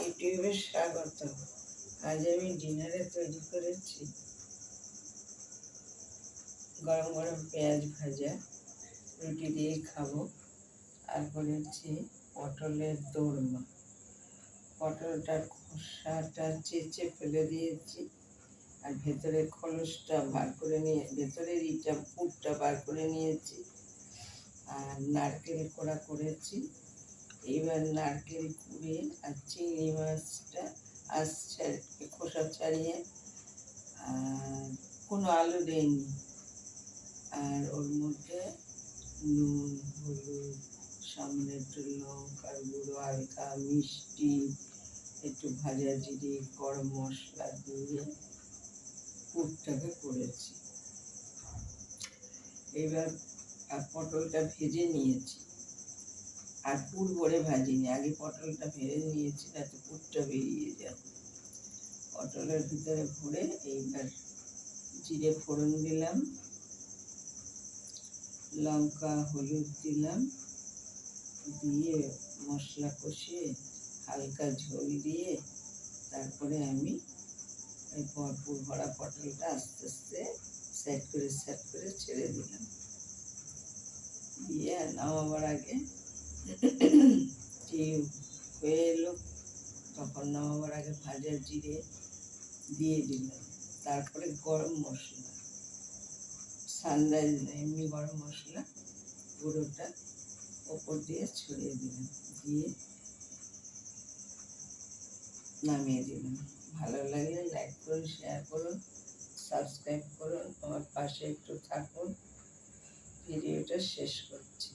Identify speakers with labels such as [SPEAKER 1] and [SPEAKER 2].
[SPEAKER 1] ইউটিউবে স্বাগত। আজ আমি ডিনারে তৈরি করেছি গরম গরম পেঁয়াজ ভাজা, রুটি দিয়ে খাবো। আর করেছি পটলের দোরমা। পটলটার খোসাটা চেঁচে ফেলে দিয়েছি, আর ভেতরের খোলসটা বার করে নিয়ে ভেতরের পুরটা বার করে নিয়েছি। আর নারকেল কোড়া করেছি। এইবার নারকেল কুড়ে আর চিংড়ি মাছটা খোসা ছাড়িয়ে, আর কোনো আলু দেয়নি। আর ওর মধ্যে নুন, হলুদ, সামনে একটু লঙ্কার গুঁড়ো, হালকা মিষ্টি, একটু ভাজা জিরে, গরম মশলা দিয়ে পুরটাকে করেছি। এবার পটলটা ভেজে নিয়েছি, আর পুর ভরে ভাজিনি, আগে পটলটা ভেজে নিয়েছি যাতে পুরটা বেরিয়ে যায়। পটলের ভিতরে ভরে এইবার জিরে ফোড়ন দিলাম, লঙ্কা হলুদ দিলাম, দিয়ে মশলা কষিয়ে হালকা ঝোল দিয়ে তারপরে আমি এই পুর ভরা পটলটা আস্তে আস্তে সেট করে ছেড়ে দিলাম। দিয়ে নামাবার আগে হয়ে এলো, তখন নামাবার আগে ভাজা জিরে দিয়ে দিলাম। তারপরে গরম মশলা, সানরাইজ এমনি গরম মশলা গুঁড়োটা ওপর দিয়ে ছড়িয়ে দিলাম, দিয়ে নামিয়ে দিলাম। ভালো লাগলে লাইক করুন, শেয়ার করুন, সাবস্ক্রাইব করুন, আমার পাশে একটু থাকুন। ভিডিওটা শেষ করছি।